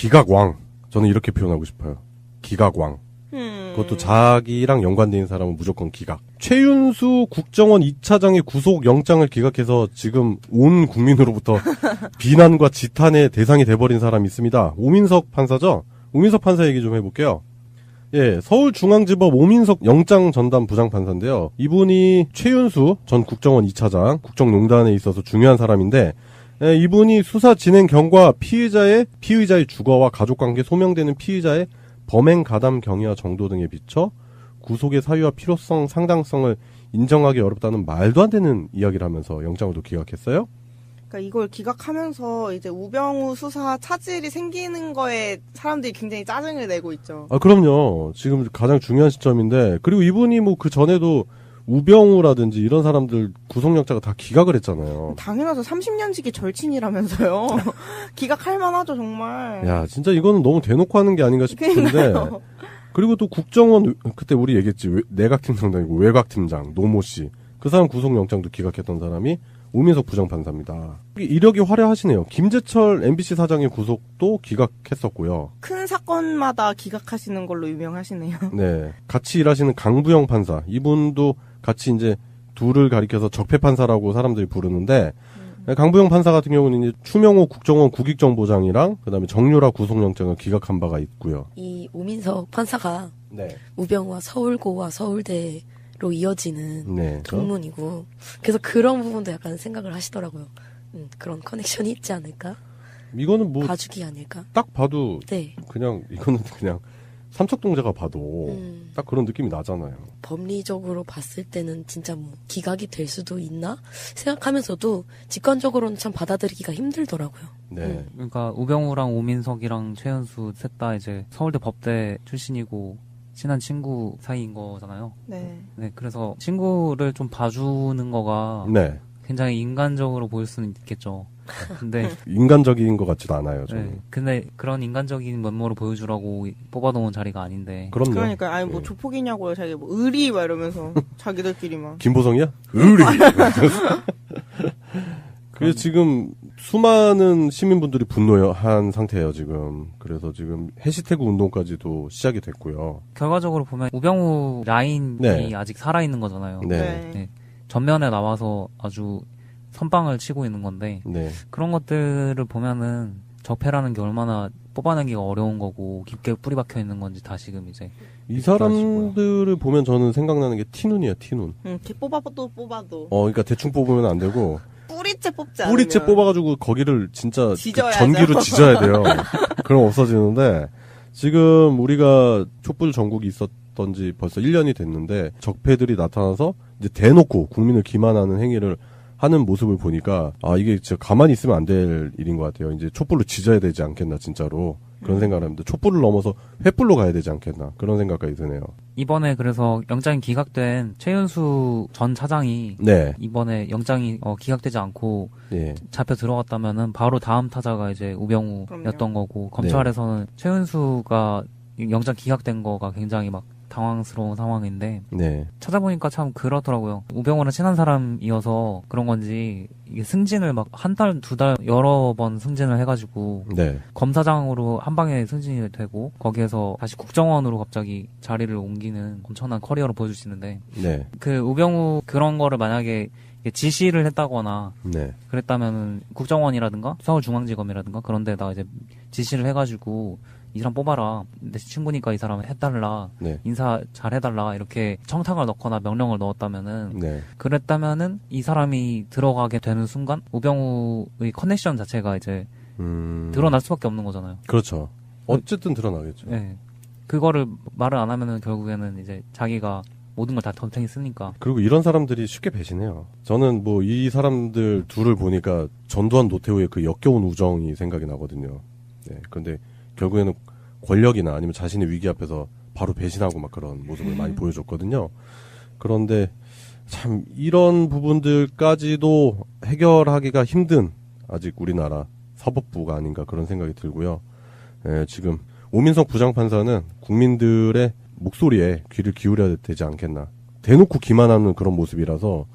기각왕. 저는 이렇게 표현하고 싶어요. 기각왕. 그것도 자기랑 연관된 사람은 무조건 기각. 최윤수 국정원 2차장의 구속영장을 기각해서 지금 온 국민으로부터 비난과 지탄의 대상이 돼버린 사람이 있습니다. 오민석 판사죠? 오민석 판사 얘기 좀 해볼게요. 예, 서울중앙지법 오민석 영장전담 부장판사인데요. 이분이 최윤수 전 국정원 2차장, 국정농단에 있어서 중요한 사람인데, 예, 이분이 수사 진행 경과 피의자의 주거와 가족관계 소명되는 피의자의 범행 가담 경위와 정도 등에 비춰 구속의 사유와 필요성, 상당성을 인정하기 어렵다는 말도 안 되는 이야기를 하면서 영장을 또 기각했어요. 그러니까 이걸 기각하면서 이제 우병우 수사 차질이 생기는 거에 사람들이 굉장히 짜증을 내고 있죠. 아, 그럼요. 지금 가장 중요한 시점인데, 그리고 이분이 뭐 그 전에도 우병우라든지 이런 사람들 구속영장가 다 기각을 했잖아요. 당연하죠. 30년지기 절친이라면서요. 기각할 만하죠, 정말. 야, 진짜 이거는 너무 대놓고 하는 게 아닌가 싶은데. 그러니까요. 그리고 또 국정원, 그때 우리 얘기했지. 내각팀장도 아니고 외곽팀장, 노모 씨. 그 사람 구속영장도 기각했던 사람이 오민석 부장판사입니다. 이력이 화려하시네요. 김재철 MBC 사장의 구속도 기각했었고요. 큰 사건마다 기각하시는 걸로 유명하시네요. 네. 같이 일하시는 강부영 판사. 이분도 같이 이제 둘을 가리켜서 적폐판사라고 사람들이 부르는데, 강부영 판사 같은 경우는 이제 추명호 국정원 국익정보장이랑 그다음에 정유라 구속영장을 기각한 바가 있고요. 이 오민석 판사가 네. 우병우와 서울고와 서울대로 이어지는 네. 동문이고, 그래서 그런 부분도 약간 생각을 하시더라고요. 그런 커넥션이 있지 않을까? 이거는 뭐 봐주기 아닐까? 딱 봐도 네. 그냥 이거는 그냥 삼척동자가 봐도 딱 그런 느낌이 나잖아요. 법리적으로 봤을 때는 진짜 뭐 기각이 될 수도 있나 생각하면서도 직관적으로는 참 받아들이기가 힘들더라고요. 네. 그러니까 우병우랑 오민석이랑 최은수 셋 다 이제 서울대 법대 출신이고 친한 친구 사이인 거잖아요. 네. 네, 그래서 친구를 좀 봐주는 거가 네. 굉장히 인간적으로 보일 수는 있겠죠. 근데 인간적인 것 같지도 않아요, 저는. 네, 근데 그런 인간적인 면모를 보여주라고 뽑아놓은 자리가 아닌데. 그럼요. 그러니까 아니 뭐 네. 조폭이냐고요. 자기 뭐 의리 막 이러면서 자기들끼리만. 김보성이야? 의리. 그래서 지금 수많은 시민분들이 분노한 상태예요, 지금. 그래서 지금 해시태그 운동까지도 시작이 됐고요. 결과적으로 보면 우병우 라인이 네. 아직 살아있는 거잖아요. 네. 네. 전면에 나와서 아주 선빵을 치고 있는 건데 네. 그런 것들을 보면은 적폐라는 게 얼마나 뽑아내기가 어려운 거고 깊게 뿌리 박혀 있는 건지 다시금 이제 이 사람들을 보면 저는 생각나는 게 티눈이야, 티눈. 이렇게 뽑아도. 그러니까 대충 뽑으면 안 되고 뿌리째 뽑지 않으면. 뿌리째 뽑아가지고 거기를 진짜 그 지져야죠. 전기로 지져야 돼요. 그럼 없어지는데 지금 우리가 촛불 전국이 있었던 지 벌써 1년이 됐는데 적폐들이 나타나서 이제 대놓고 국민을 기만하는 행위를 하는 모습을 보니까 아 이게 진짜 가만히 있으면 안 될 일인 것 같아요. 이제 촛불로 지져야 되지 않겠나 진짜로 그런 생각을 합니다. 촛불을 넘어서 횃불로 가야 되지 않겠나 그런 생각까지 드네요. 이번에 그래서 영장이 기각된 최윤수 전 차장이 네. 이번에 영장이 기각되지 않고 예. 잡혀 들어갔다면은 바로 다음 타자가 이제 우병우였던 그럼요. 거고 검찰에서는 최윤수가 영장 기각된 거가 굉장히 막 당황스러운 상황인데 네. 찾아보니까 참 그렇더라고요. 우병우랑 친한 사람이어서 그런 건지 이게 승진을 막 한 달, 두 달 여러 번 승진을 해가지고 네. 검사장으로 한 방에 승진이 되고 거기에서 다시 국정원으로 갑자기 자리를 옮기는 엄청난 커리어를 보여주시는데 네. 그 우병우 그런 거를 만약에 지시를 했다거나 네. 그랬다면은 국정원이라든가 서울중앙지검이라든가 그런 데다가 이제 지시를 해가지고 이 사람 뽑아라. 내 친구니까 이 사람 해달라. 네. 인사 잘 해달라. 이렇게 청탁을 넣거나 명령을 넣었다면은 네. 그랬다면은 이 사람이 들어가게 되는 순간 우병우의 커넥션 자체가 이제 드러날 수밖에 없는 거잖아요. 그렇죠. 어쨌든 드러나겠죠. 네. 그거를 말을 안 하면은 결국에는 이제 자기가 모든 걸 다 덤탱이 쓰니까. 그리고 이런 사람들이 쉽게 배신해요. 저는 뭐 이 사람들 둘을 보니까 전두환 노태우의 그 역겨운 우정이 생각이 나거든요. 네. 근데 결국에는 권력이나 아니면 자신의 위기 앞에서 바로 배신하고 막 그런 모습을 많이 보여줬거든요. 그런데 참 이런 부분들까지도 해결하기가 힘든 아직 우리나라 사법부가 아닌가 그런 생각이 들고요. 예, 지금 오민석 부장판사는 국민들의 목소리에 귀를 기울여야 되지 않겠나. 대놓고 기만하는 그런 모습이라서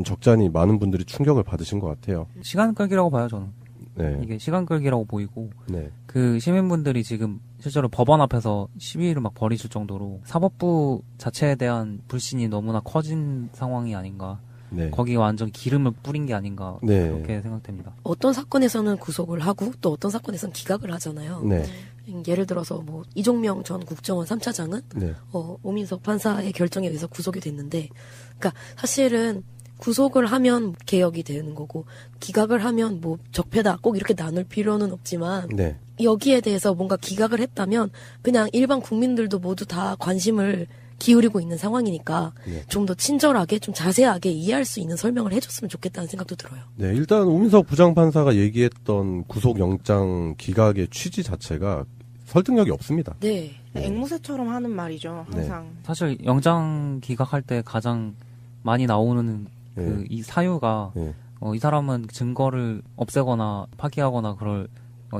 적잖이 많은 분들이 충격을 받으신 것 같아요. 시간 끌기라고 봐요, 저는. 네. 이게 시간 끌기라고 보이고 네. 그 시민분들이 지금 실제로 법원 앞에서 시위를 막 벌이실 정도로 사법부 자체에 대한 불신이 너무나 커진 상황이 아닌가. 네. 거기 완전 기름을 뿌린 게 아닌가 네. 그렇게 생각됩니다. 어떤 사건에서는 구속을 하고 또 어떤 사건에서는 기각을 하잖아요. 네. 예를 들어서 뭐 이종명 전 국정원 3차장은 네. 오민석 판사의 결정에 의해서 구속이 됐는데, 그러니까 사실은 구속을 하면 개혁이 되는 거고 기각을 하면 뭐 적폐다 꼭 이렇게 나눌 필요는 없지만 네. 여기에 대해서 뭔가 기각을 했다면 그냥 일반 국민들도 모두 다 관심을 기울이고 있는 상황이니까 네. 좀 더 친절하게 좀 자세하게 이해할 수 있는 설명을 해줬으면 좋겠다는 생각도 들어요. 네, 일단 오민석 부장판사가 얘기했던 구속영장 기각의 취지 자체가 설득력이 없습니다. 네. 앵무새처럼 하는 말이죠. 항상. 사실 영장 기각할 때 가장 많이 나오는 그 이 사유가 네. 이 사람은 증거를 없애거나 파기하거나 그럴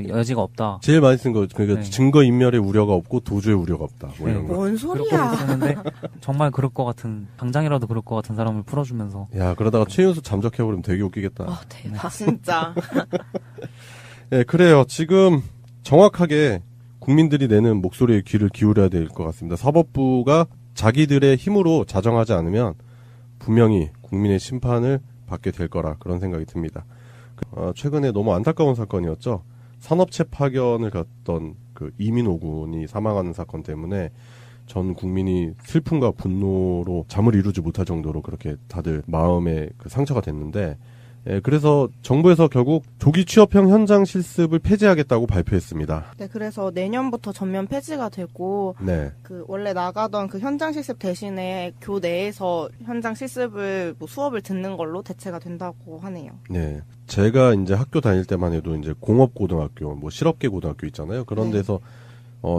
여지가 없다. 제일 많이 쓴 거, 그러니까 네. 증거인멸의 우려가 없고 도주의 우려가 없다. 뭐 이런 거. 뭔 그렇게 소리야. 쓰는데 정말 그럴 것 같은 당장이라도 그럴 것 같은 사람을 풀어주면서 야, 그러다가 최윤수 잠적해버리면 되게 웃기겠다. 대박. 진짜. 네, 그래요. 지금 정확하게 국민들이 내는 목소리에 귀를 기울여야 될 것 같습니다. 사법부가 자기들의 힘으로 자정하지 않으면 분명히 국민의 심판을 받게 될 거라 그런 생각이 듭니다. 최근에 너무 안타까운 사건이었죠. 산업체 파견을 갔던 그 이민호 군이 사망하는 사건 때문에 전 국민이 슬픔과 분노로 잠을 이루지 못할 정도로 그렇게 다들 마음에 그 상처가 됐는데, 그래서 정부에서 결국 조기 취업형 현장 실습을 폐지하겠다고 발표했습니다. 네, 그래서 내년부터 전면 폐지가 되고, 네. 그 원래 나가던 그 현장 실습 대신에 교내에서 현장 실습을 뭐 수업을 듣는 걸로 대체가 된다고 하네요. 네. 제가 이제 학교 다닐 때만 해도 이제 공업고등학교, 뭐 실업계 고등학교 있잖아요. 그런 네. 데서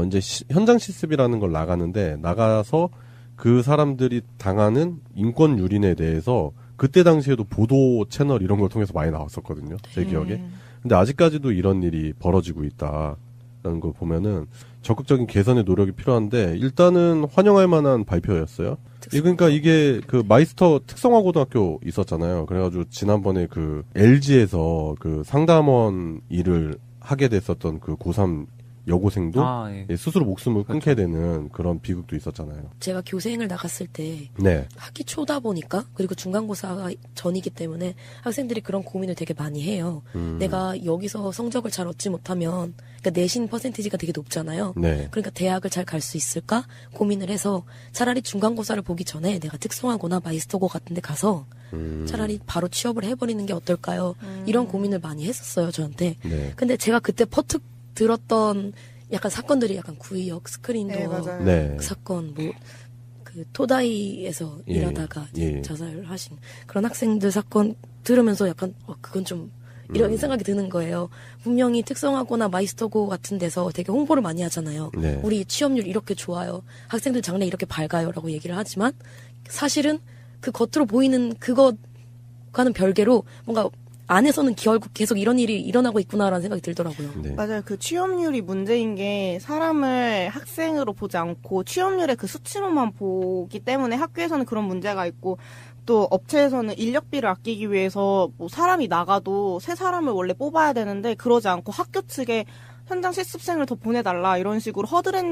이제 현장 실습이라는 걸 나가서 그 사람들이 당하는 인권 유린에 대해서 그때 당시에도 보도 채널 이런 걸 통해서 많이 나왔었거든요. 제 기억에. 근데 아직까지도 이런 일이 벌어지고 있다라는 걸 보면은 적극적인 개선의 노력이 필요한데, 일단은 환영할 만한 발표였어요. 그러니까 이게 그 마이스터 특성화 고등학교 있었잖아요. 그래가지고 지난번에 그 LG에서 그 상담원 일을 하게 됐었던 그 고3 여고생도 예. 스스로 목숨을 끊게 되는 그런 비극도 있었잖아요. 제가 교생을 나갔을 때 네. 학기 초다 보니까, 그리고 중간고사가 전이기 때문에 학생들이 그런 고민을 되게 많이 해요. 내가 여기서 성적을 잘 얻지 못하면, 그러니까 내신 퍼센티지가 되게 높잖아요. 네. 그러니까 대학을 잘 갈 수 있을까 고민을 해서 차라리 중간고사를 보기 전에 내가 특성화고나 마이스터고 같은 데 가서 차라리 바로 취업을 해버리는 게 어떨까요? 이런 고민을 많이 했었어요, 저한테. 네. 근데 제가 그때 퍼뜩 들었던 약간 사건들이 약간 구의역 스크린도어 네, 맞아요. 네. 그 사건, 뭐 그 토다이에서 예, 일하다가 이제 예. 자살하신 그런 학생들 사건 들으면서 약간 그건 좀 이런 생각이 드는 거예요. 분명히 특성화고나 마이스터고 같은 데서 되게 홍보를 많이 하잖아요. 네. 우리 취업률 이렇게 좋아요. 학생들 장래 이렇게 밝아요. 라고 얘기를 하지만 사실은 그 겉으로 보이는 그것과는 별개로 뭔가 안에서는 결국 계속 이런 일이 일어나고 있구나라는 생각이 들더라고요. 네. 맞아요. 그 취업률이 문제인 게 사람을 학생으로 보지 않고 취업률의 그 수치로만 보기 때문에 학교에서는 그런 문제가 있고, 또 업체에서는 인력비를 아끼기 위해서 뭐 사람이 나가도 새 사람을 원래 뽑아야 되는데 그러지 않고 학교 측에 현장 실습생을 더 보내달라 이런 식으로 허드렛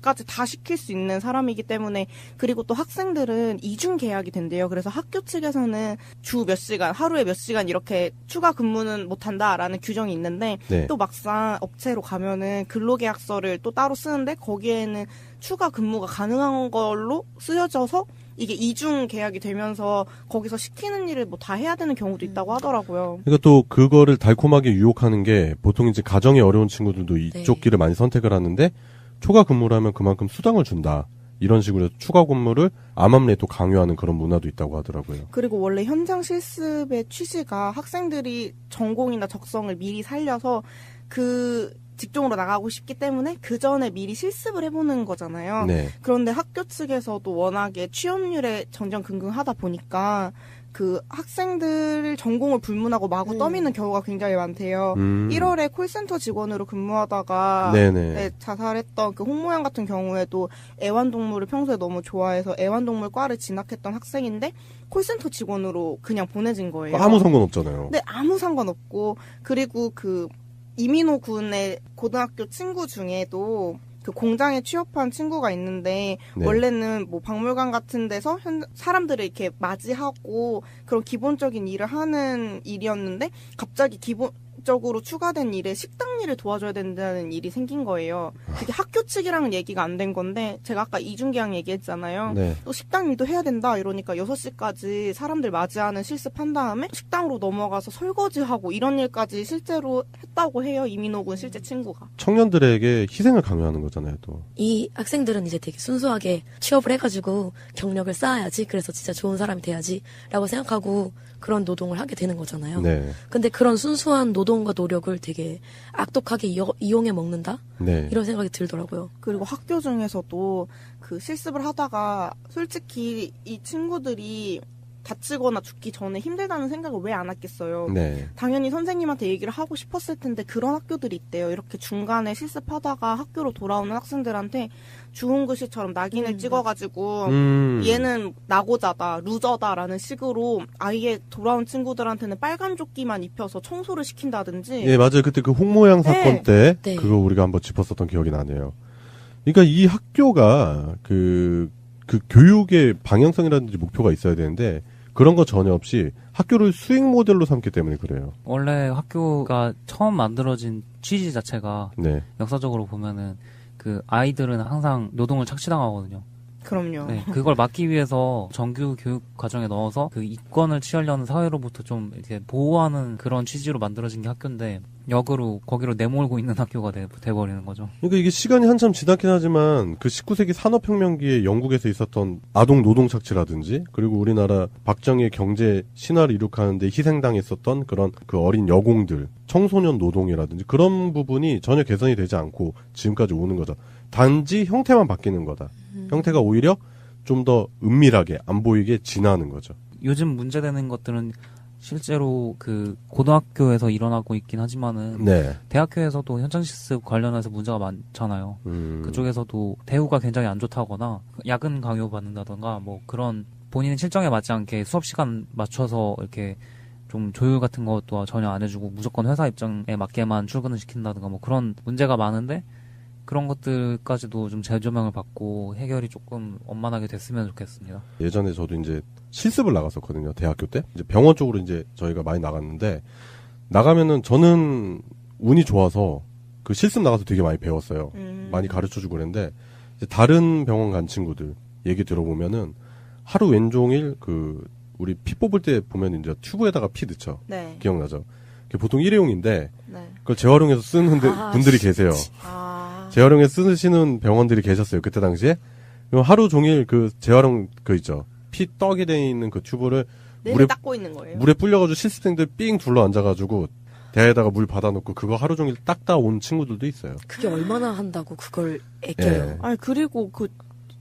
일까지 다 시킬 수 있는 사람이기 때문에. 그리고 또 학생들은 이중 계약이 된대요. 그래서 학교 측에서는 주 몇 시간, 하루에 몇 시간 이렇게 추가 근무는 못한다라는 규정이 있는데, 네. 또 막상 업체로 가면은 근로계약서를 또 따로 쓰는데 거기에는 추가 근무가 가능한 걸로 쓰여져서 이게 이중 계약이 되면서 거기서 시키는 일을 뭐 다 해야 되는 경우도 있다고 하더라고요. 그러니까 또 그거를 달콤하게 유혹하는 게, 보통 이제 가정이 어려운 친구들도 이쪽 네. 길을 많이 선택을 하는데, 초과 근무를 하면 그만큼 수당을 준다. 이런 식으로 추가 근무를 암암리에 강요하는 그런 문화도 있다고 하더라고요. 그리고 원래 현장 실습의 취지가 학생들이 전공이나 적성을 미리 살려서 그 직종으로 나가고 싶기 때문에 그 전에 미리 실습을 해보는 거잖아요. 네. 그런데 학교 측에서도 워낙에 취업률에 정정긍긍하다 보니까 그 학생들 전공을 불문하고 마구 떠미는 경우가 굉장히 많대요. 1월에 콜센터 직원으로 근무하다가 네네. 자살했던 그 홍모양 같은 경우에도 애완동물을 평소에 너무 좋아해서 애완동물과를 진학했던 학생인데 콜센터 직원으로 그냥 보내진 거예요. 아무 상관없잖아요. 네, 아무 상관없고 그리고 그 이민호 군의 고등학교 친구 중에도 그 공장에 취업한 친구가 있는데 네. 원래는 뭐 박물관 같은 데서 사람들을 이렇게 맞이하고 그런 기본적인 일을 하는 일이었는데 갑자기 기본적으로 추가된 일에 식당 일을 도와줘야 된다는 일이 생긴 거예요. 그게 학교 측이랑 얘기가 안 된 건데 제가 아까 이중계약 얘기했잖아요. 네. 또 식당 일도 해야 된다 이러니까 6시까지 사람들 맞이하는 실습한 다음에 식당으로 넘어가서 설거지하고 이런 일까지 실제로 했다고 해요. 이민호 군 실제 친구가. 청년들에게 희생을 강요하는 거잖아요, 또. 이 학생들은 이제 되게 순수하게 취업을 해가지고 경력을 쌓아야지, 그래서 진짜 좋은 사람이 돼야지 라고 생각하고 그런 노동을 하게 되는 거잖아요. 네. 근데 그런 순수한 노동과 노력을 되게 악독하게 이용해 먹는다? 네. 이런 생각이 들더라고요. 그리고 학교 중에서도 그 실습을 하다가 솔직히 이 친구들이 다치거나 죽기 전에 힘들다는 생각을 왜 안 했겠어요. 네. 당연히 선생님한테 얘기를 하고 싶었을 텐데 그런 학교들이 있대요. 이렇게 중간에 실습하다가 학교로 돌아오는 학생들한테 주홍 글씨처럼 낙인을 찍어가지고 얘는 낙오자다, 루저다라는 식으로 아예 돌아온 친구들한테는 빨간 조끼만 입혀서 청소를 시킨다든지. 예, 맞아요. 그때 그 홍모양 사건 네. 때 네. 그거 우리가 한번 짚었었던 기억이 나네요. 그러니까 이 학교가 그 교육의 방향성이라든지 목표가 있어야 되는데 그런 거 전혀 없이 학교를 수익 모델로 삼기 때문에 그래요. 원래 학교가 처음 만들어진 취지 자체가 네. 역사적으로 보면은 그 아이들은 항상 노동을 착취당하거든요. 그럼요. 네, 그걸 막기 위해서 정규 교육 과정에 넣어서 그 이권을 취하려는 사회로부터 좀 이렇게 보호하는 그런 취지로 만들어진 게 학교인데 역으로 거기로 내몰고 있는 학교가 돼버리는 거죠. 그러니까 이게 시간이 한참 지났긴 하지만 그 19세기 산업혁명기에 영국에서 있었던 아동 노동 착취라든지 그리고 우리나라 박정희의 경제 신화를 이룩하는데 희생당했었던 그런 그 어린 여공들, 청소년 노동이라든지 그런 부분이 전혀 개선이 되지 않고 지금까지 오는 거죠. 단지 형태만 바뀌는 거다. 형태가 오히려 좀 더 은밀하게 안 보이게 진화하는 거죠. 요즘 문제되는 것들은 실제로 그 고등학교에서 일어나고 있긴 하지만은 네. 대학교에서도 현장 실습 관련해서 문제가 많잖아요. 그쪽에서도 대우가 굉장히 안 좋다거나 야근 강요 받는다던가 뭐 그런 본인의 실정에 맞지 않게 수업 시간 맞춰서 이렇게 좀 조율 같은 것도 전혀 안 해주고 무조건 회사 입장에 맞게만 출근을 시킨다든가 뭐 그런 문제가 많은데 그런 것들까지도 좀 재조명을 받고 해결이 조금 원만하게 됐으면 좋겠습니다. 예전에 저도 이제 실습을 나갔었거든요. 대학교 때. 이제 병원 쪽으로 이제 저희가 많이 나갔는데 나가면은 저는 운이 좋아서 그 실습 나가서 되게 많이 배웠어요. 많이 가르쳐주고 그랬는데 이제 다른 병원 간 친구들 얘기 들어보면은 하루 왼종일 그 우리 피 뽑을 때 보면 이제 튜브에다가 피 넣죠. 네. 기억나죠? 그게 보통 일회용인데 네. 그걸 재활용해서 쓰는 분들이 계세요. 재활용해서 쓰시는 병원들이 계셨어요. 그때 당시에. 그럼 하루 종일 그 재활용 그 있죠. 피 떡이 돼 있는 그 튜브를 물에 닦고 있는 거예요. 물에 불려가지고 실습생들 삥 둘러 앉아가지고 대야에다가 물 받아놓고 그거 하루 종일 닦다 온 친구들도 있어요. 그게 얼마나 한다고 그걸 애껴요. 예. 아니 그리고 그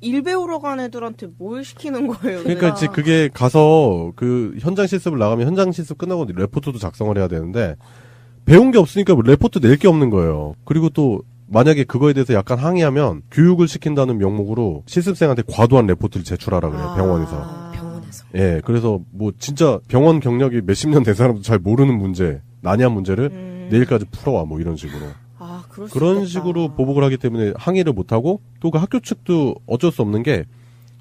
일 배우러 간 애들한테 뭘 시키는 거예요? 그러니까 이제 그게 가서 그 현장 실습을 나가면 현장 실습 끝나고 레포트도 작성을 해야 되는데 배운 게 없으니까 레포트 낼 게 없는 거예요. 그리고 또 만약에 그거에 대해서 약간 항의하면 교육을 시킨다는 명목으로 실습생한테 과도한 레포트를 제출하라 그래요. 병원에서. 병원에서. 예, 그래서 뭐 진짜 병원 경력이 몇십 년 된 사람도 잘 모르는 문제, 난이한 문제를 내일까지 풀어와 뭐 이런 식으로. 그럴 수 그런 있겠다. 식으로 보복을 하기 때문에 항의를 못하고 또 그 학교 측도 어쩔 수 없는 게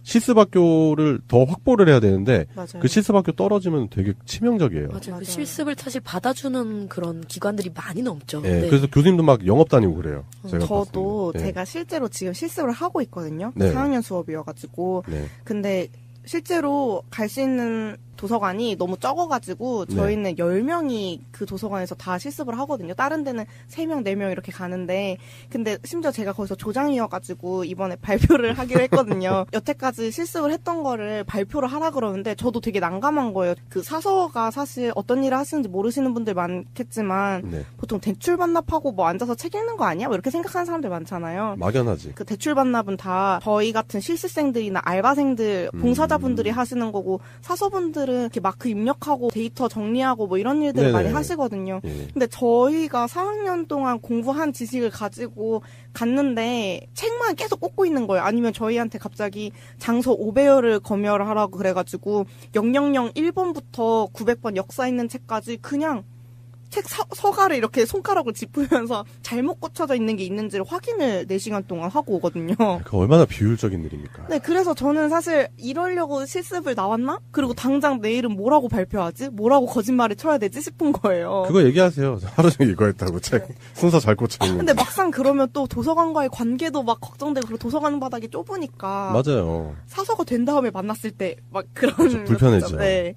실습학교를 더 확보를 해야 되는데 맞아요. 그 실습학교 떨어지면 되게 치명적이에요. 맞아요. 맞아요. 그 실습을 사실 받아주는 그런 기관들이 많이 넘죠. 예, 네. 그래서 교수님도 막 영업 다니고 그래요. 제가 저도 봤을 때는. 예. 제가 실제로 지금 실습을 하고 있거든요. 네. 4학년 수업이어가지고. 네. 근데 실제로 갈 수 있는 도서관이 너무 적어가지고 네. 저희는 10명이 그 도서관에서 다 실습을 하거든요. 다른 데는 3명, 4명 이렇게 가는데 근데 심지어 제가 거기서 조장이어가지고 이번에 발표를 하기로 했거든요. 여태까지 실습을 했던 거를 발표를 하라 그러는데 저도 되게 난감한 거예요. 그 사서가 사실 어떤 일을 하시는지 모르시는 분들 많겠지만 네. 보통 대출 반납하고 뭐 앉아서 책 읽는 거 아니야? 뭐 이렇게 생각하는 사람들 많잖아요. 막연하지. 그 대출 반납은 다 저희 같은 실습생들이나 알바생들, 봉사자분들이 하시는 거고 사서분들은 판사들은 이렇게 마크 입력하고 데이터 정리하고 뭐 이런 일들을 네네. 많이 하시거든요. 예. 근데 저희가 4학년 동안 공부한 지식을 가지고 갔는데 책만 계속 꽂고 있는 거예요. 아니면 저희한테 갑자기 장소 5배열을 검열을 하라고 그래가지고 0001번부터 900번 역사 있는 책까지 그냥 책 서가를 이렇게 손가락으로 짚으면서 잘못 꽂혀져 있는 게 있는지를 확인을 4시간 동안 하고 오거든요. 그 얼마나 비효율적인 일입니까? 네, 그래서 저는 사실 이러려고 실습을 나왔나? 그리고 당장 내일은 뭐라고 발표하지? 뭐라고 거짓말을 쳐야 되지? 싶은 거예요. 그거 얘기하세요. 하루 종일 이거 했다고 책 순서 잘 꽂혀 있는. 근데 막상 그러면 또 도서관과의 관계도 막 걱정되고 그리고 도서관 바닥이 좁으니까 맞아요. 사서가 된 다음에 만났을 때 막 그런 그렇죠, 불편해지죠. 네.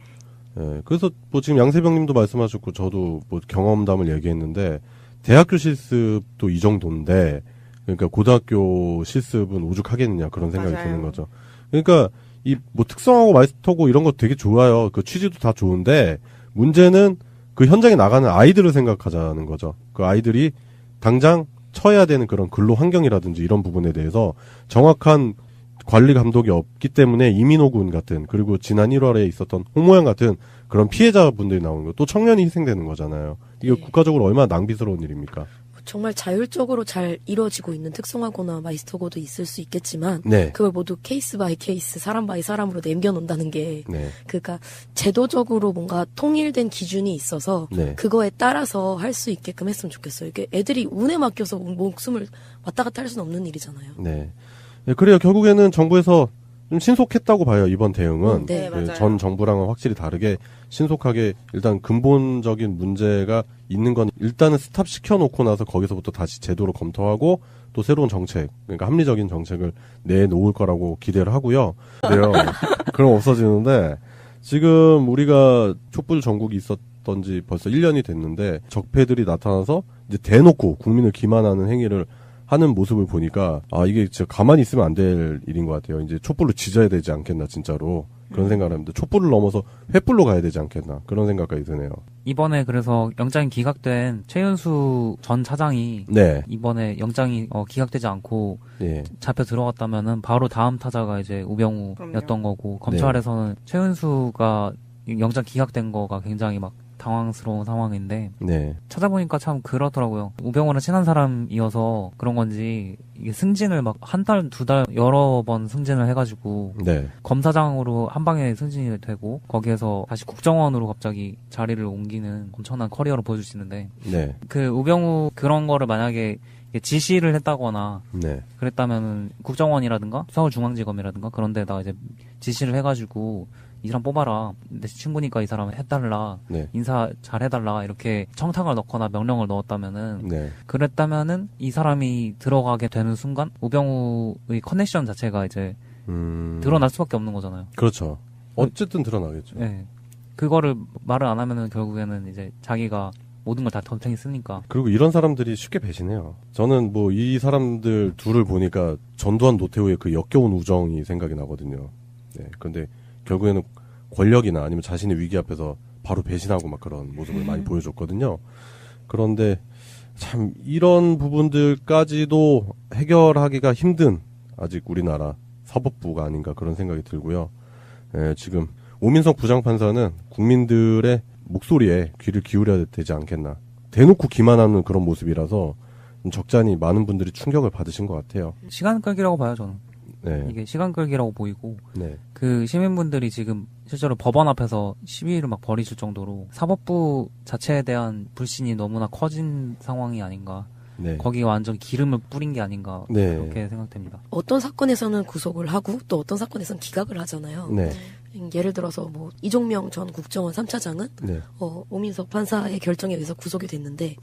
예, 그래서 뭐 지금 양세병님도 말씀하셨고 저도 뭐 경험담을 얘기했는데 대학교 실습도 이 정도인데 그러니까 고등학교 실습은 오죽하겠느냐 그런 생각이 맞아요. 드는 거죠. 그러니까 이 뭐 특성하고 마스터고 이런 거 되게 좋아요. 그 취지도 다 좋은데 문제는 그 현장에 나가는 아이들을 생각하자는 거죠. 그 아이들이 당장 처해야 되는 그런 근로 환경이라든지 이런 부분에 대해서 정확한 관리 감독이 없기 때문에 이민호 군 같은 그리고 지난 1월에 있었던 홍모양 같은 그런 피해자분들이 나오는 거 또 청년이 희생되는 거잖아요. 이게 네. 국가적으로 얼마나 낭비스러운 일입니까? 정말 자율적으로 잘 이루어지고 있는 특성화고나 마이스터고도 있을 수 있겠지만 네. 그걸 모두 케이스 바이 케이스 사람 바이 사람으로 남겨놓는다는 게 네. 그러니까 제도적으로 뭔가 통일된 기준이 있어서 네. 그거에 따라서 할 수 있게끔 했으면 좋겠어요. 이게 애들이 운에 맡겨서 목숨을 왔다 갔다 할 수는 없는 일이잖아요. 네. 네, 그래요. 결국에는 정부에서 좀 신속했다고 봐요. 이번 대응은. 네, 맞아요. 전 정부랑은 확실히 다르게 신속하게 일단 근본적인 문제가 있는 건 일단은 스탑 시켜놓고 나서 거기서부터 다시 제도로 검토하고 또 새로운 정책, 그러니까 합리적인 정책을 내놓을 거라고 기대를 하고요. 그래요. 그럼 없어지는데 지금 우리가 촛불 전국이 있었던 지 벌써 1년이 됐는데 적폐들이 나타나서 이제 대놓고 국민을 기만하는 행위를 하는 모습을 보니까 아 이게 진짜 가만히 있으면 안 될 일인 것 같아요. 이제 촛불로 지져야 되지 않겠나 진짜로 그런 생각을 합니다. 촛불을 넘어서 횃불로 가야 되지 않겠나 그런 생각까지 드네요. 이번에 그래서 영장이 기각된 최윤수 전 차장이 네, 이번에 영장이 기각되지 않고 예, 잡혀 들어갔다면은 바로 다음 타자가 이제 우병우였던 그럼요. 거고 검찰에서는 최윤수가 영장 기각된 거가 굉장히 막 당황스러운 상황인데 네, 찾아보니까 참 그렇더라고요. 우병우랑 친한 사람이어서 그런 건지 이게 승진을 막 한 달, 두 달 여러 번 승진을 해가지고 네, 검사장으로 한 방에 승진이 되고 거기에서 다시 국정원으로 갑자기 자리를 옮기는 엄청난 커리어를 보여줄 수 있는데 네, 그 우병우 그런 거를 만약에 지시를 했다거나 네, 그랬다면은 국정원이라든가 서울중앙지검이라든가 그런 데다가 이제 지시를 해가지고 이 사람 뽑아라. 내 친구니까 이 사람 해달라. 네, 인사 잘 해달라. 이렇게 청탁을 넣거나 명령을 넣었다면은 네, 그랬다면은 이 사람이 들어가게 되는 순간 우병우의 커넥션 자체가 이제 드러날 수밖에 없는 거잖아요. 그렇죠. 어쨌든 드러나겠죠. 네. 그거를 말을 안 하면은 결국에는 이제 자기가 모든 걸 다 덤탱이 쓰니까. 그리고 이런 사람들이 쉽게 배신해요. 저는 뭐 이 사람들 둘을 보니까 전두환 노태우의 그 역겨운 우정이 생각이 나거든요. 네. 근데 결국에는 권력이나 아니면 자신의 위기 앞에서 바로 배신하고 막 그런 모습을 많이 보여줬거든요. 그런데 참 이런 부분들까지도 해결하기가 힘든 아직 우리나라 사법부가 아닌가 그런 생각이 들고요. 예, 지금 오민석 부장판사는 국민들의 목소리에 귀를 기울여야 되지 않겠나. 대놓고 기만하는 그런 모습이라서 좀 적잖이 많은 분들이 충격을 받으신 것 같아요. 시간 끌기라고 봐요, 저는. 네, 이게 시간 끌기라고 보이고 네, 그 시민분들이 지금 실제로 법원 앞에서 시위를 막 벌이실 정도로 사법부 자체에 대한 불신이 너무나 커진 상황이 아닌가. 네, 거기에 완전 기름을 뿌린 게 아닌가 네. 그렇게 생각됩니다. 어떤 사건에서는 구속을 하고 또 어떤 사건에서는 기각을 하잖아요. 네, 예를 들어서 뭐 이종명 전 국정원 3차장은 네, 오민석 판사의 결정에 의해서 구속이 됐는데,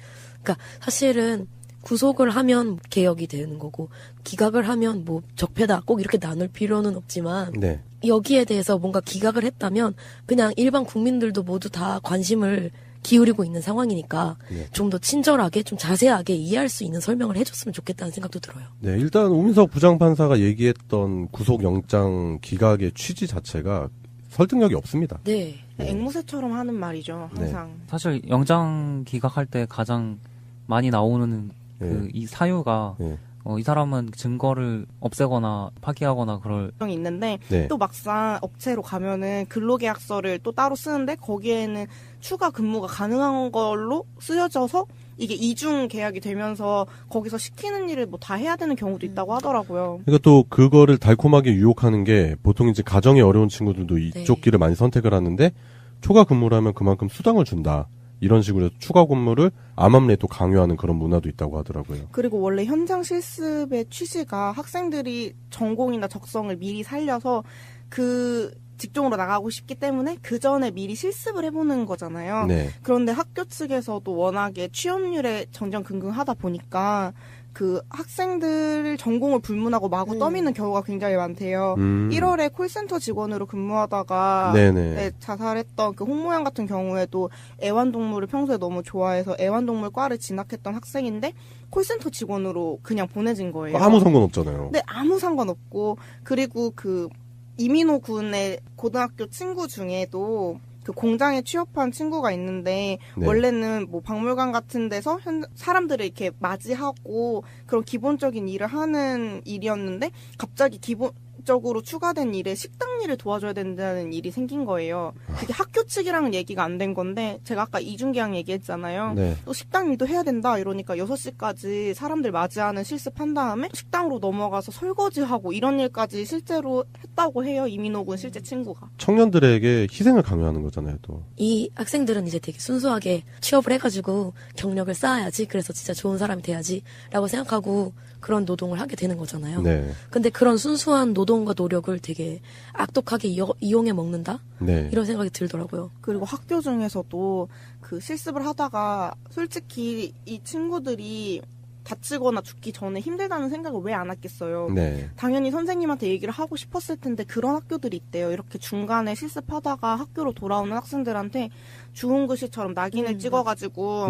그러니까 사실은 구속을 하면 개혁이 되는 거고 기각을 하면 뭐 적폐다 꼭 이렇게 나눌 필요는 없지만 네, 여기에 대해서 뭔가 기각을 했다면 그냥 일반 국민들도 모두 다 관심을 기울이고 있는 상황이니까 네. 좀 더 친절하게 좀 자세하게 이해할 수 있는 설명을 해줬으면 좋겠다는 생각도 들어요. 네. 일단 오민석 부장판사가 얘기했던 구속영장 기각의 취지 자체가 설득력이 없습니다. 네. 앵무새처럼 하는 말이죠. 항상. 사실 영장 기각할 때 가장 많이 나오는 그 네. 이 사유가 네. 이 사람은 증거를 없애거나 파기하거나 그럴 이 있는데 네. 또 막상 업체로 가면은 근로계약서를 또 따로 쓰는데 거기에는 추가 근무가 가능한 걸로 쓰여져서 이게 이중 계약이 되면서 거기서 시키는 일을 뭐 다 해야 되는 경우도 있다고 하더라고요. 그러니까 또 그거를 달콤하게 유혹하는 게 보통 이제 가정이 어려운 친구들도 이쪽 네. 길을 많이 선택을 하는데 초과 근무를 하면 그만큼 수당을 준다. 이런 식으로 해서 추가 근무를 암암리에 또 강요하는 그런 문화도 있다고 하더라고요. 그리고 원래 현장 실습의 취지가 학생들이 전공이나 적성을 미리 살려서 그 직종으로 나가고 싶기 때문에 그 전에 미리 실습을 해보는 거잖아요. 네. 그런데 학교 측에서도 워낙에 취업률에 전전긍긍하다 보니까 그 학생들 전공을 불문하고 마구 떠미는 경우가 굉장히 많대요. 1월에 콜센터 직원으로 근무하다가 네네. 네, 자살했던 그 홍모양 같은 경우에도 애완동물을 평소에 너무 좋아해서 애완동물 과를 진학했던 학생인데 콜센터 직원으로 그냥 보내진 거예요. 아무 상관없잖아요. 네, 아무 상관없고 그리고 그 이민호 군의 고등학교 친구 중에도 그 공장에 취업한 친구가 있는데 네. 원래는 뭐 박물관 같은 데서 사람들을 이렇게 맞이하고 그런 기본적인 일을 하는 일이었는데 갑자기 기본적으로 추가된 일에 식당 일을 도와줘야 된다는 일이 생긴 거예요. 그게 학교 측이랑은 얘기가 안 된 건데 제가 아까 이중계약 얘기했잖아요. 네. 또 식당 일도 해야 된다 이러니까 6시까지 사람들 맞이하는 실습한 다음에 식당으로 넘어가서 설거지하고 이런 일까지 실제로 했다고 해요. 이민호 군 실제 친구가. 청년들에게 희생을 강요하는 거잖아요, 또. 이 학생들은 이제 되게 순수하게 취업을 해가지고 경력을 쌓아야지, 그래서 진짜 좋은 사람이 돼야지 라고 생각하고 그런 노동을 하게 되는 거잖아요. 네. 근데 그런 순수한 노동과 노력을 되게 악독하게 이용해 먹는다? 네. 이런 생각이 들더라고요. 그리고 학교 중에서도 그 실습을 하다가 솔직히 이 친구들이 다치거나 죽기 전에 힘들다는 생각을 왜 안 했겠어요. 네. 당연히 선생님한테 얘기를 하고 싶었을 텐데 그런 학교들이 있대요. 이렇게 중간에 실습하다가 학교로 돌아오는 학생들한테 주홍 글씨처럼 낙인을 찍어가지고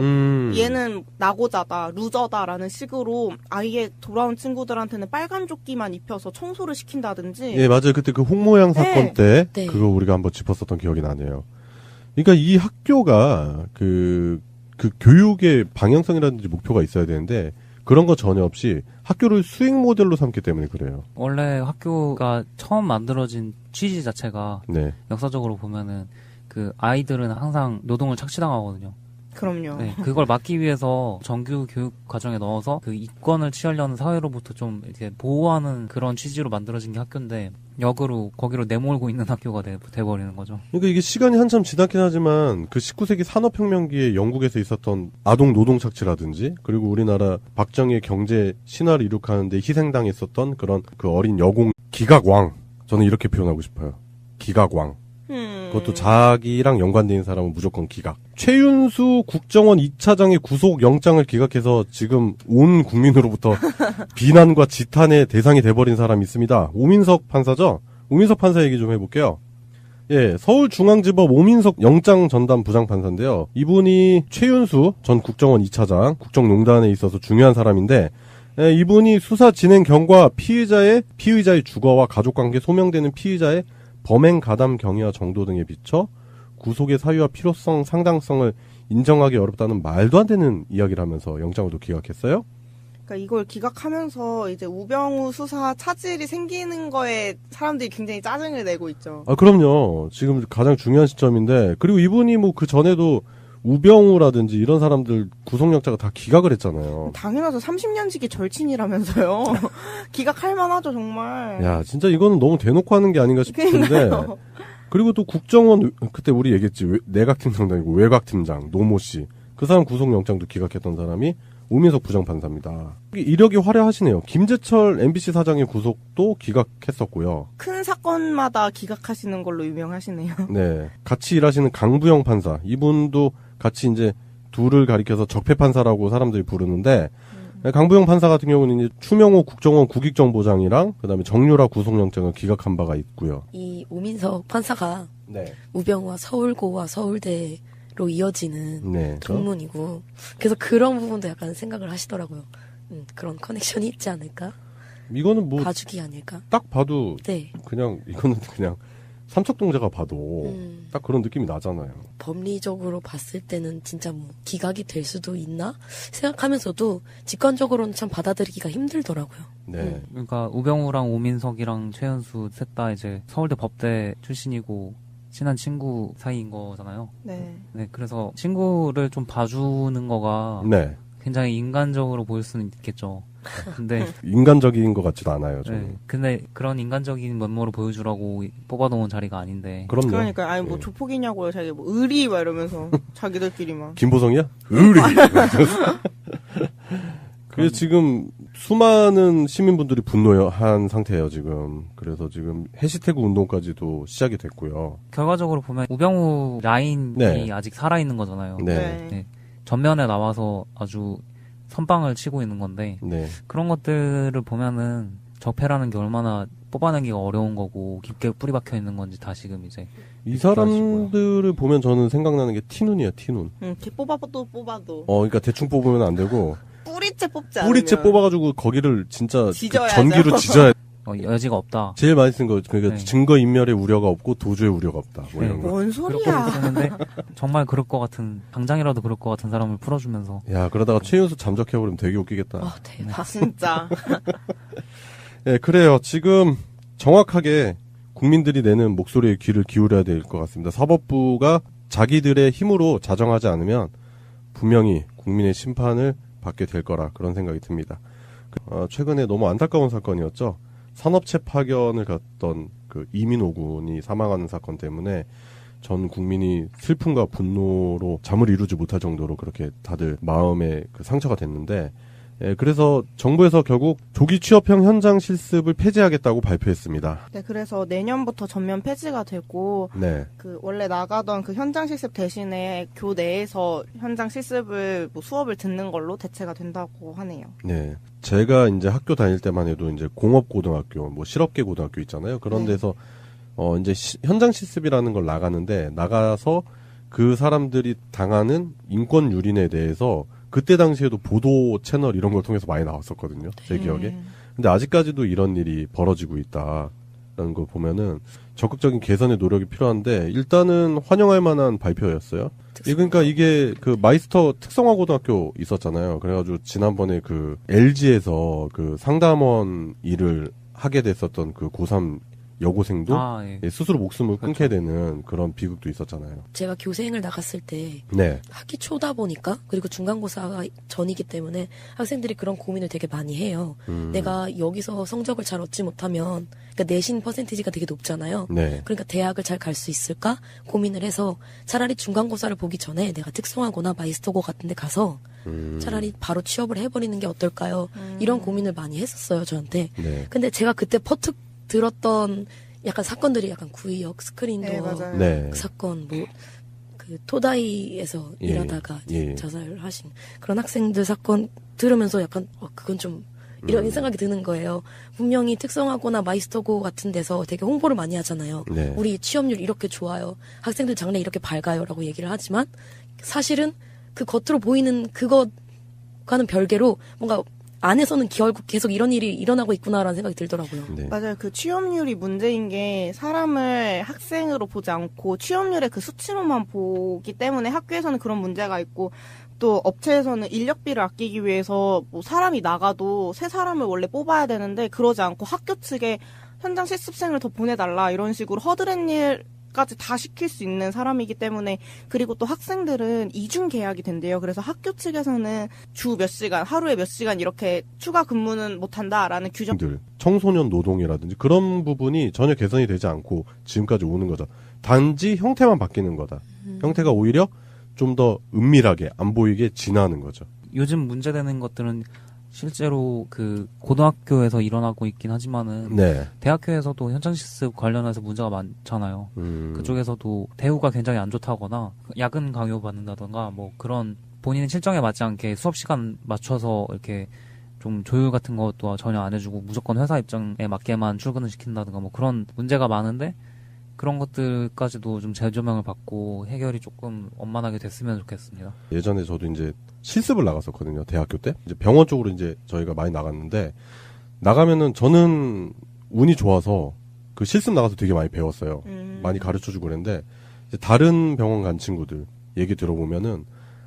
얘는 낙오자다, 루저다라는 식으로 아예 돌아온 친구들한테는 빨간 조끼만 입혀서 청소를 시킨다든지. 예, 맞아요. 그때 그 홍모양 사건 네. 때 네. 그거 우리가 한번 짚었었던 기억이 나네요. 그러니까 이 학교가 그 교육의 방향성이라든지 목표가 있어야 되는데 그런 거 전혀 없이 학교를 수행 모델로 삼기 때문에 그래요. 원래 학교가 처음 만들어진 취지 자체가 네. 역사적으로 보면은 그 아이들은 항상 노동을 착취당하거든요. 그럼요. 네, 그걸 막기 위해서 정규 교육 과정에 넣어서 그 이권을 취하려는 사회로부터 좀 이렇게 보호하는 그런 취지로 만들어진 게 학교인데 역으로 거기로 내몰고 있는 학교가 돼버리는 거죠. 그러니까 이게 시간이 한참 지났긴 하지만 그 19세기 산업혁명기에 영국에서 있었던 아동 노동 착취라든지 그리고 우리나라 박정희의 경제 신화를 이룩하는데 희생당했었던 그런 그 어린 여공 기각왕, 저는 이렇게 표현하고 싶어요. 기각왕. 그것도 자기랑 연관된 사람은 무조건 기각. 최윤수 국정원 2차장의 구속 영장을 기각해서 지금 온 국민으로부터 비난과 지탄의 대상이 돼버린 사람이 있습니다. 오민석 판사죠? 오민석 판사 얘기 좀 해볼게요. 예, 서울중앙지법 오민석 영장 전담 부장판사인데요. 이분이 최윤수 전 국정원 2차장, 국정농단에 있어서 중요한 사람인데, 예, 이분이 수사 진행 경과 피의자의 주거와 가족관계 소명되는 피의자의 범행 가담 경위와 정도 등에 비춰 구속의 사유와 필요성, 상당성을 인정하기 어렵다는 말도 안 되는 이야기를 하면서 영장을 또 기각했어요. 그러니까 이걸 기각하면서 이제 우병우 수사 차질이 생기는 거에 사람들이 굉장히 짜증을 내고 있죠. 아, 그럼요. 지금 가장 중요한 시점인데, 그리고 이분이 뭐 그 전에도 우병우라든지 이런 사람들 구속영장을 다 기각을 했잖아요. 당연하죠. 30년지기 절친이라면서요. 기각할 만하죠, 정말. 야, 진짜 이거는 너무 대놓고 하는 게 아닌가 싶은데. 그러니까요. 그리고 또 국정원, 그때 우리 얘기했지. 내각팀장도 아니고 외곽팀장, 노모 씨. 그 사람 구속영장도 기각했던 사람이 오민석 부장판사입니다. 이력이 화려하시네요. 김재철 MBC 사장의 구속도 기각했었고요. 큰 사건마다 기각하시는 걸로 유명하시네요. 네. 같이 일하시는 강부영 판사. 이분도 같이 이제 둘을 가리켜서 적폐판사라고 사람들이 부르는데, 강부영 판사 같은 경우는 이제 추명호 국정원 국익정보장이랑 그다음에 정유라 구속영장을 기각한 바가 있고요. 이 오민석 판사가 네. 우병우와 서울고와 서울대로 이어지는 네. 동문이고, 그래서 그런 부분도 약간 생각을 하시더라고요. 그런 커넥션이 있지 않을까? 이거는 뭐 봐주기 아닐까? 딱 봐도 네. 그냥 이거는 그냥 삼척동자가 봐도 딱 그런 느낌이 나잖아요. 법리적으로 봤을 때는 진짜 뭐 기각이 될 수도 있나 생각하면서도 직관적으로는 참 받아들이기가 힘들더라고요. 네. 그러니까 우병우랑 오민석이랑 최연수 셋 다 이제 서울대 법대 출신이고 친한 친구 사이인 거잖아요. 네. 네, 그래서 친구를 좀 봐주는 거가 네. 굉장히 인간적으로 보일 수는 있겠죠. 근데 인간적인 것 같지도 않아요, 저는. 네, 근데 그런 인간적인 면모를 보여주라고 뽑아놓은 자리가 아닌데. 그럼요. 그러니까 아니 뭐 예. 조폭이냐고요. 자기 뭐 의리 막 이러면서 자기들끼리만. 김보성이야? 의리! 그래서 지금 수많은 시민분들이 분노한 상태예요, 지금. 그래서 지금 해시태그 운동까지도 시작이 됐고요. 결과적으로 보면 우병우 라인이 네. 아직 살아있는 거잖아요. 네. 네. 전면에 나와서 아주 선빵을 치고 있는 건데 네. 그런 것들을 보면은 적폐라는 게 얼마나 뽑아내기가 어려운 거고 깊게 뿌리 박혀 있는 건지 다시금 이제 이 사람들을 보면 저는 생각나는 게 티눈이야, 티눈. 뽑아도. 그러니까 대충 뽑으면 안 되고, 뿌리째 뽑지 않으면. 뿌리째 뽑아가지고 거기를 진짜 그 지져야죠. 전기로 지져야 여지가 없다. 제일 많이 쓴 거, 그러니까 네. 증거 인멸의 우려가 없고 도주의 우려가 없다. 뭐 이런 거. 뭔 그렇게 소리야. 쓰는데 정말 그럴 것 같은 당장이라도 그럴 것 같은 사람을 풀어주면서 야, 그러다가 최윤수 잠적해버리면 되게 웃기겠다. 와 대박. 진짜. 네, 그래요. 지금 정확하게 국민들이 내는 목소리에 귀를 기울여야 될 것 같습니다. 사법부가 자기들의 힘으로 자정하지 않으면 분명히 국민의 심판을 받게 될 거라 그런 생각이 듭니다. 최근에 너무 안타까운 사건이었죠. 산업체 파견을 갔던 그 이민호 군이 사망하는 사건 때문에 전 국민이 슬픔과 분노로 잠을 이루지 못할 정도로 그렇게 다들 마음에 그 상처가 됐는데, 그래서 정부에서 결국 조기 취업형 현장 실습을 폐지하겠다고 발표했습니다. 네, 그래서 내년부터 전면 폐지가 되고, 네. 그 원래 나가던 그 현장 실습 대신에 교내에서 현장 실습을 뭐 수업을 듣는 걸로 대체가 된다고 하네요. 네. 제가 이제 학교 다닐 때만 해도 이제 공업고등학교, 뭐 실업계 고등학교 있잖아요. 그런 네. 데서 이제 현장 실습이라는 걸 나가서 그 사람들이 당하는 인권 유린에 대해서 그때 당시에도 보도 채널 이런 걸 통해서 많이 나왔었거든요. 제 기억에. 근데 아직까지도 이런 일이 벌어지고 있다라는 걸 보면은 적극적인 개선의 노력이 필요한데, 일단은 환영할 만한 발표였어요. 그러니까 이게 그 마이스터 특성화 고등학교 있었잖아요. 그래가지고 지난번에 그 LG에서 그 상담원 일을 하게 됐었던 그 고3 여고생도 예. 스스로 목숨을 끊게 되는 그런 비극도 있었잖아요. 제가 교생을 나갔을 때 네. 학기 초다 보니까, 그리고 중간고사가 전이기 때문에 학생들이 그런 고민을 되게 많이 해요. 내가 여기서 성적을 잘 얻지 못하면, 그러니까 내신 퍼센티지가 되게 높잖아요. 네. 그러니까 대학을 잘 갈 수 있을까 고민을 해서 차라리 중간고사를 보기 전에 내가 특성화고나 마이스터고 같은 데 가서 차라리 바로 취업을 해버리는 게 어떨까요? 이런 고민을 많이 했었어요, 저한테. 네. 근데 제가 그때 퍼뜩 들었던 약간 사건들이 약간 구의역 스크린도 네, 맞아요. 네. 그 사건, 뭐 그 토다이에서 예, 일하다가 예. 자살을 하신 그런 학생들 사건 들으면서 약간 그건 좀 이런 생각이 드는 거예요. 분명히 특성화고나 마이스터고 같은 데서 되게 홍보를 많이 하잖아요. 네. 우리 취업률 이렇게 좋아요. 학생들 장래 이렇게 밝아요라고 얘기를 하지만 사실은 그 겉으로 보이는 그것과는 별개로 뭔가 안에서는 결국 계속 이런 일이 일어나고 있구나라는 생각이 들더라고요. 네. 맞아요. 그 취업률이 문제인 게 사람을 학생으로 보지 않고 취업률의 그 수치로만 보기 때문에 학교에서는 그런 문제가 있고, 또 업체에서는 인력비를 아끼기 위해서 뭐 사람이 나가도 새 사람을 원래 뽑아야 되는데 그러지 않고 학교 측에 현장 실습생을 더 보내달라 이런 식으로 허드렛 일까지 다 시킬 수 있는 사람이기 때문에, 그리고 또 학생들은 이중 계약이 된대요. 그래서 학교 측에서는 주 몇 시간, 하루에 몇 시간 이렇게 추가 근무는 못한다라는 규정. 청소년 노동이라든지 그런 부분이 전혀 개선이 되지 않고 지금까지 오는 거죠. 단지 형태만 바뀌는 거다. 형태가 오히려 좀 더 은밀하게 안 보이게 진화하는 거죠. 요즘 문제되는 것들은 실제로 그 고등학교에서 일어나고 있긴 하지만은 네. 대학교에서도 현장 실습 관련해서 문제가 많잖아요. 그쪽에서도 대우가 굉장히 안 좋다거나 야근 강요 받는다던가 뭐 그런 본인 실정에 맞지 않게 수업 시간 맞춰서 이렇게 좀 조율 같은 것도 전혀 안 해주고 무조건 회사 입장에 맞게만 출근을 시킨다든가 뭐 그런 문제가 많은데, 그런 것들까지도 좀 재조명을 받고 해결이 조금 원만하게 됐으면 좋겠습니다. 예전에 저도 이제 실습을 나갔었거든요. 대학교 때. 이제 병원 쪽으로 이제 저희가 많이 나갔는데, 나가면은 저는 운이 좋아서 그 실습 나가서 되게 많이 배웠어요. 많이 가르쳐주고 그랬는데 이제 다른 병원 간 친구들 얘기 들어보면은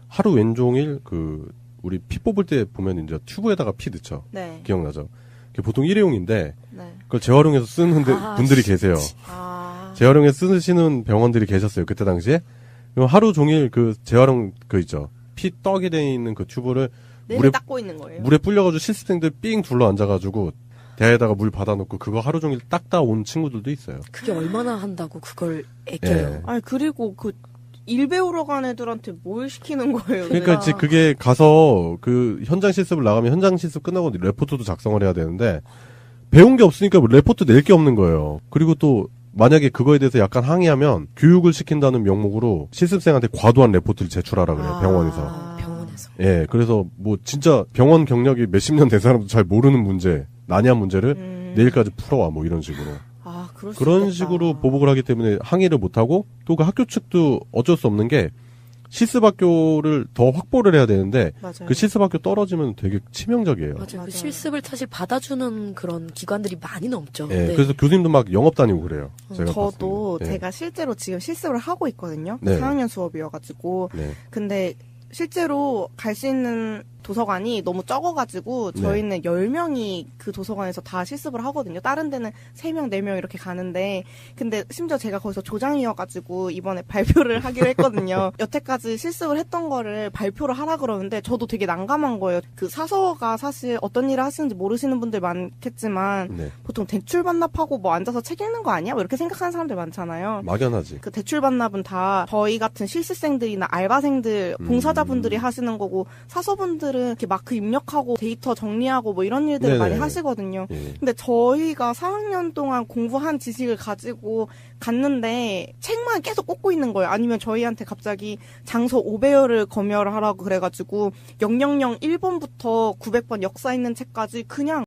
하루 왼종일 그 우리 피 뽑을 때 보면 이제 튜브에다가 피 넣죠. 네. 기억나죠? 그게 보통 일회용인데 네. 그걸 재활용해서 쓰는 분들이 계세요. 재활용해서 쓰시는 병원들이 계셨어요. 그때 당시에. 그럼 하루 종일 그 재활용 그 있죠. 피 떡이 돼 있는 그 튜브를 물에 닦고 있는 거예요. 물에 불려가지고 실습생들 삥 둘러 앉아가지고 대야에다가 물 받아놓고 그거 하루 종일 닦다 온 친구들도 있어요. 그게 얼마나 한다고 그걸 애껴요. 예. 아니 그리고 그 일 배우러 간 애들한테 뭘 시키는 거예요? 그러니까 이제 그게 가서 그 현장 실습을 나가면 현장 실습 끝나고 레포트도 작성을 해야 되는데 배운 게 없으니까 레포트 낼 게 없는 거예요. 그리고 또 만약에 그거에 대해서 약간 항의하면 교육을 시킨다는 명목으로 실습생한테 과도한 레포트를 제출하라 그래요. 병원에서. 병원에서. 예, 그래서 뭐 진짜 병원 경력이 몇십 년 된 사람도 잘 모르는 문제, 난이한 문제를 내일까지 풀어와 뭐 이런 식으로. 그럴 수 그런 있겠다. 식으로 보복을 하기 때문에 항의를 못하고 또 그 학교 측도 어쩔 수 없는 게 실습학교를 더 확보를 해야 되는데 맞아요. 그 실습학교 떨어지면 되게 치명적이에요. 맞아요. 맞아요. 그 실습을 사실 받아주는 그런 기관들이 많이 넘죠. 예, 네. 그래서 교수님도 막 영업 다니고 그래요. 제가 저도 봤을 때. 예. 제가 실제로 지금 실습을 하고 있거든요. 네. 4학년 수업이어가지고. 네. 근데 실제로 갈 수 있는 도서관이 너무 적어가지고 저희는 10명이 그 도서관에서 다 실습을 하거든요. 다른 데는 3명, 4명 이렇게 가는데 근데 심지어 제가 거기서 조장이어가지고 이번에 발표를 하기로 했거든요. 여태까지 실습을 했던 거를 발표를 하라 그러는데 저도 되게 난감한 거예요. 그 사서가 사실 어떤 일을 하시는지 모르시는 분들 많겠지만 네. 보통 대출 반납하고 뭐 앉아서 책 읽는 거 아니야? 뭐 이렇게 생각하는 사람들 많잖아요. 막연하지. 그 대출 반납은 다 저희 같은 실습생들이나 알바생들, 봉사자분들이 하시는 거고 사서분들은 이렇게 마크 입력하고 데이터 정리하고 뭐 이런 일들을 네네. 많이 하시거든요. 예. 근데 저희가 4학년 동안 공부한 지식을 가지고 갔는데 책만 계속 꽂고 있는 거예요. 아니면 저희한테 갑자기 장소 5배열을 검열을 하라고 그래가지고 000 1번부터 900번 역사 있는 책까지 그냥